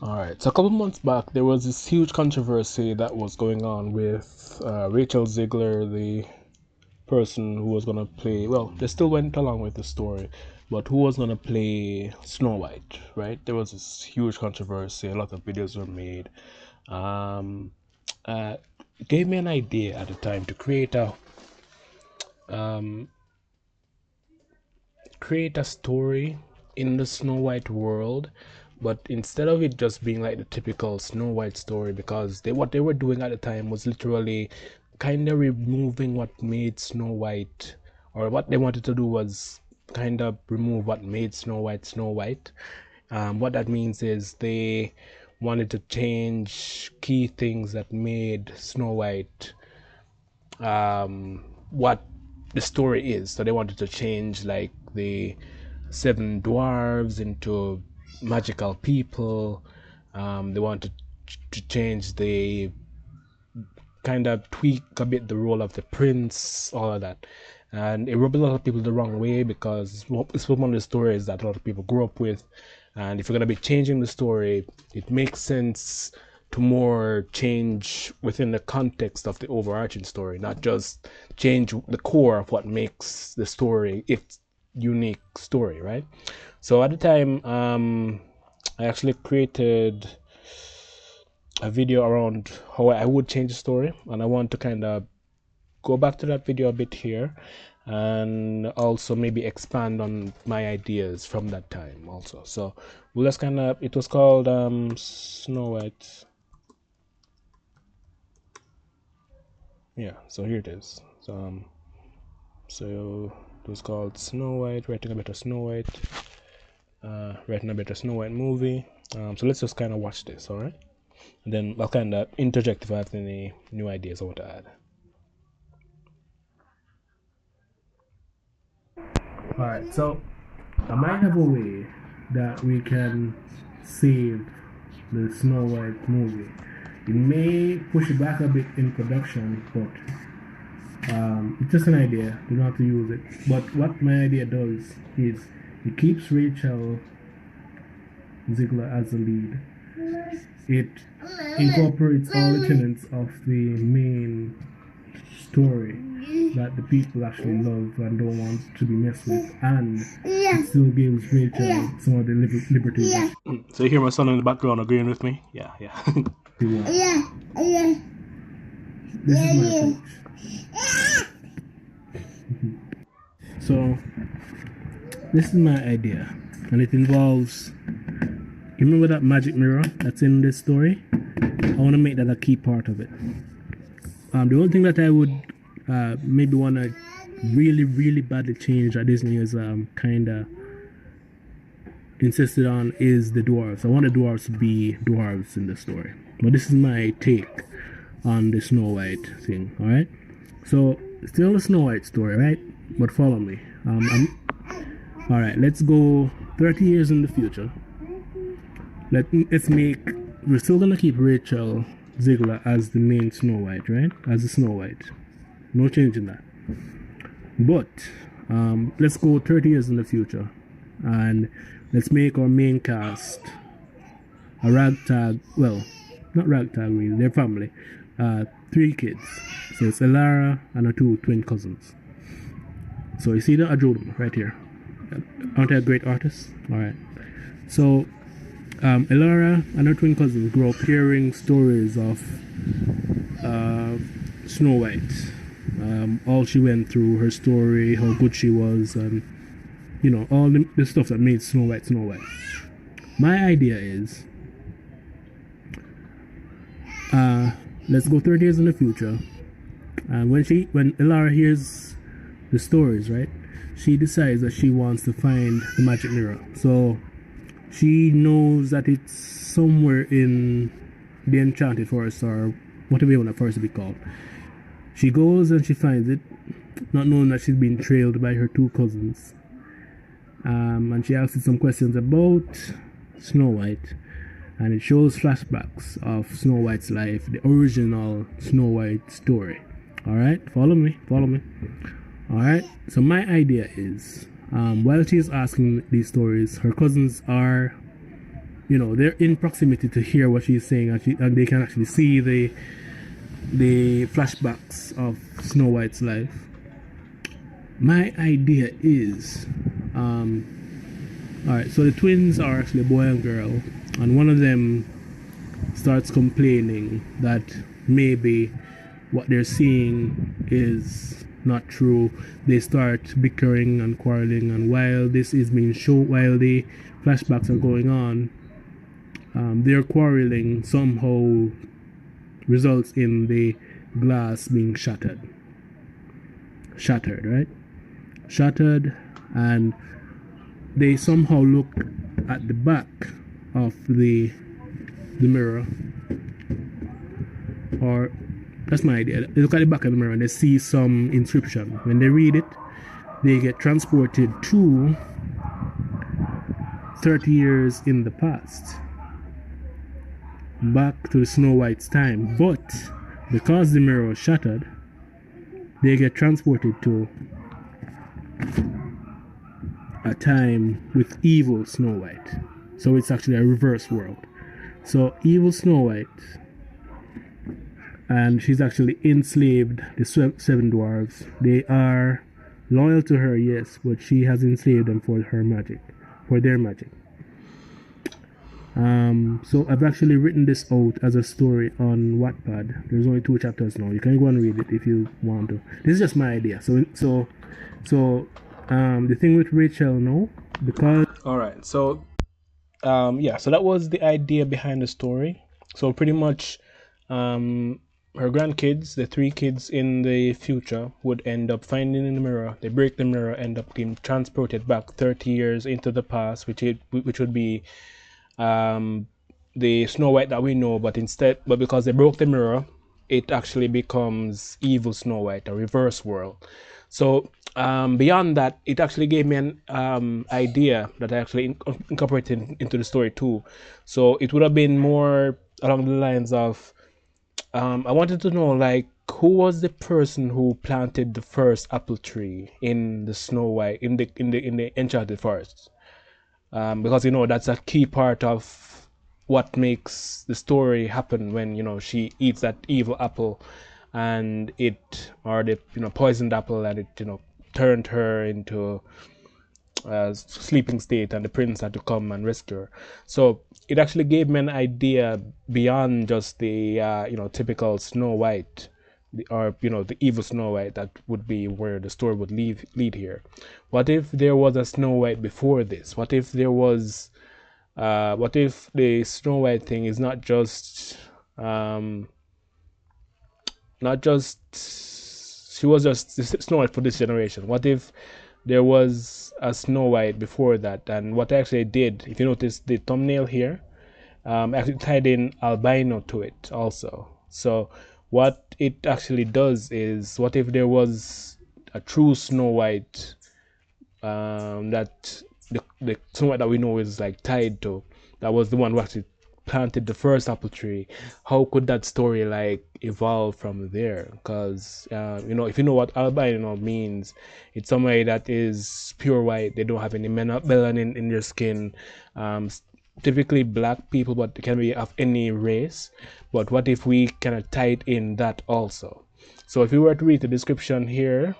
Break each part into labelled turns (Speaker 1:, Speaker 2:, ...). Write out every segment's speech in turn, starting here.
Speaker 1: All right. So a couple months back, there was this huge controversy that was going on with Rachel Ziegler, the person who was gonna play. Well, they still went along with the story, but who was gonna play Snow White, right? There was this huge controversy. A lot of videos were made. Um, it gave me an idea at the time to um, create a story in the Snow White world, but instead of it just being like the typical Snow White story, because what they were doing at the time was literally kind of removing what made Snow White, or what they wanted to do was kind of remove what made Snow White Snow White. What that means is they wanted to change key things that made Snow White what the story is. So they wanted to change like the seven dwarves into magical people. They wanted to change the kind of tweak a bit the role of the prince, all of that. And it rubbed a lot of people the wrong way because it's one of the stories that a lot of people grew up with. And if you're going to be changing the story, it makes sense to more change within the context of the overarching story, not just change the core of what makes the story its unique story, right? So at the time, I actually created a video around how I would change the story, and I want to kind of go back to that video a bit here and also maybe expand on my ideas from that time also. So well, let's kind of, it was called Snow White. Yeah, so here it is. So it was called Snow White, writing a better Snow White, writing a better Snow White movie. So let's just kind of watch this, all right? And then I'll kind of interject if I have any new ideas I want to add. Alright, so I might have a way that we can save the Snow White movie. It may push it back a bit in production, but it's just an idea. You don't have to use it. But what my idea does is it keeps Rachel Ziegler as the lead. It incorporates all the tenets of the main story that the people actually love and don't want to be messed with, and it still gives Rachel some of the liberties. So you hear my son in the background agreeing with me? Yeah. This is my approach. So this is my idea, and it involves, you remember that magic mirror that's in this story? I want to make that a key part of it. The only thing that I would maybe want to really badly change that Disney is kind of insisted on is the dwarves. I want the dwarves to be dwarves in the story. But this is my take on the Snow White thing, alright? So, still the Snow White story, right? But follow me. Alright, let's go 30 years in the future. Let's make, we're still gonna keep Rachel Ziegler as the main Snow White, right? As the Snow White. No change in that. But let's go 30 years in the future and let's make our main cast a ragtag, well, not ragtag really, their family. 3 kids. So it's Elara and her 2 twin cousins. So you see that? I drew them right here. Aren't they a great artist? Alright. So Elara and her twin cousins grew up hearing stories of Snow White. All she went through, her story, how good she was, and you know, all the stuff that made Snow White Snow White. My idea is let's go 30 years in the future, and when Elara hears the stories, right, she decides that she wants to find the magic mirror. So she knows that it's somewhere in the Enchanted Forest, or whatever you want that forest to be called. She goes and she finds it, not knowing that she's being trailed by her 2 cousins. And she asks some questions about Snow White, and it shows flashbacks of Snow White's life, the original Snow White story. Alright, follow me. Alright, so my idea is, while she is asking these stories, her cousins are they're in proximity to hear what she's saying, and they can actually see the flashbacks of Snow White's life. My idea is, all right, so the twins are actually a boy and girl, and one of them starts complaining that maybe what they're seeing is not true. They start bickering and quarreling, and while this is being shown, while the flashbacks are going on, their quarreling somehow results in the glass being shattered, right? Shattered, and they somehow look at the back of the mirror, or that's my idea. They look at the back of the mirror and they see some inscription. When they read it, they get transported to 30 years in the past, back to Snow White's time. But because the mirror was shattered, they get transported to a time with evil Snow White. So it's actually a reverse world. So evil Snow White, and she's actually enslaved the seven dwarves. They are loyal to her, yes, but she has enslaved them for her magic, for their magic. So I've actually written this out as a story on Wattpad. There's only 2 chapters now. You can go and read it if you want to. This is just my idea. So the thing with Rachel now, because all right. So so that was the idea behind the story. So pretty much, her grandkids, the 3 kids in the future, would end up finding in the mirror. They break the mirror, end up being transported back 30 years into the past, which would be the Snow White that we know, but because they broke the mirror, it actually becomes evil Snow White, a reverse world. So beyond that, it actually gave me an idea that I actually incorporated into the story too. So it would have been more along the lines of, I wanted to know, like, who was the person who planted the first apple tree in the Snow White in the Enchanted Forest? Because that's a key part of what makes the story happen when she eats that evil apple, and the poisoned apple, and it turned her into a sleeping state, and the prince had to come and rescue her. So it actually gave me an idea beyond just the typical Snow White, the evil Snow White. That would be where the story would lead here. What if there was a Snow White before this? What if there was what if the Snow White thing is not just she was just Snow White for this generation? What if there was a Snow White before that? And what I actually did, if you notice the thumbnail here, actually tied in albino to it also. So what it actually does is, what if there was a true Snow White, that the Snow White that we know is like tied to, that was the one who actually planted the first apple tree? How could that story like evolve from there? Because if you know what albino means, it's somebody that is pure white. They don't have any melanin in their skin. Typically black people, but it can be of any race. But what if we kind of tied in that also? So if you were to read the description here,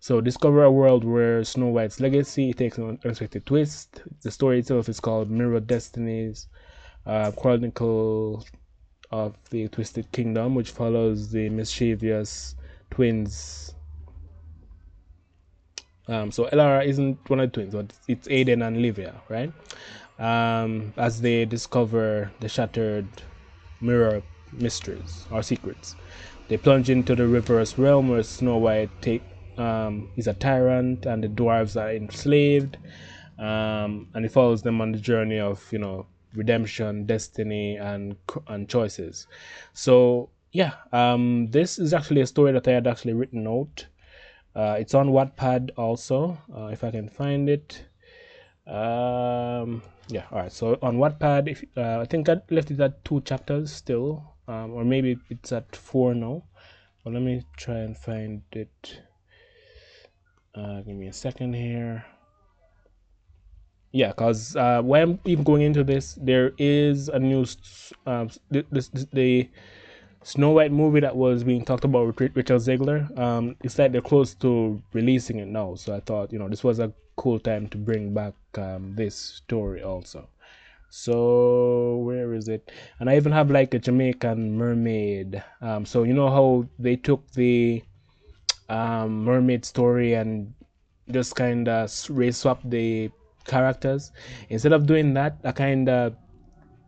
Speaker 1: so discover a world where Snow White's legacy takes an unexpected twist. The story itself is called Mirror Destinies, Chronicle of the Twisted Kingdom, which follows the mischievous twins. So Elara isn't one of the twins, but it's Aiden and Livia, right? As they discover the shattered mirror mysteries or secrets. They plunge into the reverse realm where Snow White is a tyrant and the dwarves are enslaved, and it follows them on the journey of redemption, destiny, and choices. So yeah, this is actually a story that I had actually written out. It's on Wattpad also, if I can find it. Yeah, all right. So on Wattpad, I think I left it at 2 chapters still, or maybe it's at 4 now. But let me try and find it. Give me a second here. Yeah, because when I'm even going into this, there is a new the Snow White movie that was being talked about with Richard Ziegler. It's like they're close to releasing it now, so I thought this was a cool time to bring back this story also. So where is it? And I even have like a Jamaican mermaid. So you know how they took the mermaid story and just kind of race swap the characters. Instead of doing that, I kind of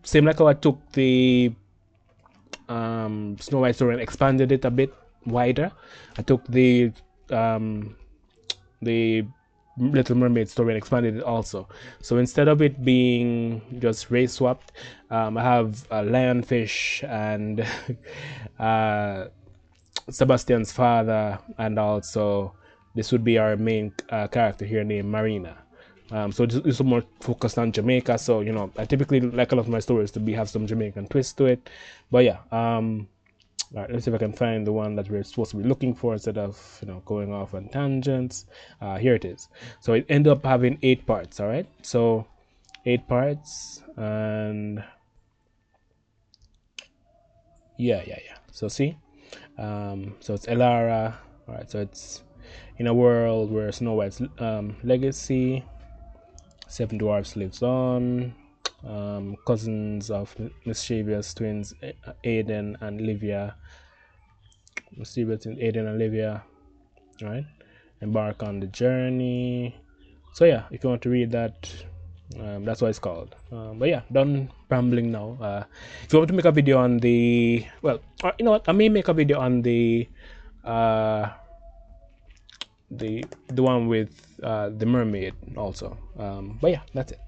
Speaker 1: same like how I took the Snow White story and expanded it a bit wider. I took the Little Mermaid story and expanded it also. So instead of it being just race swapped, I have a lionfish and uh, Sebastian's father, and also this would be our main character here named Marina. So it's more focused on Jamaica. So I typically like a lot of my stories to be have some Jamaican twist to it. But yeah, all right, let's see if I can find the one that we're supposed to be looking for instead of going off on tangents. Here it is. So it ended up having 8 parts. All right, so 8 parts, and yeah. So see, so it's Elara. All right, so it's in a world where Snow White's legacy, Seven Dwarfs lives on. Cousins of mischievous twins Aiden and Livia, mischievous twins Aiden and Livia, right? Embark on the journey. So yeah, if you want to read that, that's what it's called. But yeah, done rambling now. If you want to make a video on the you know what? I may make a video on uh, the one with the mermaid also. But yeah, that's it.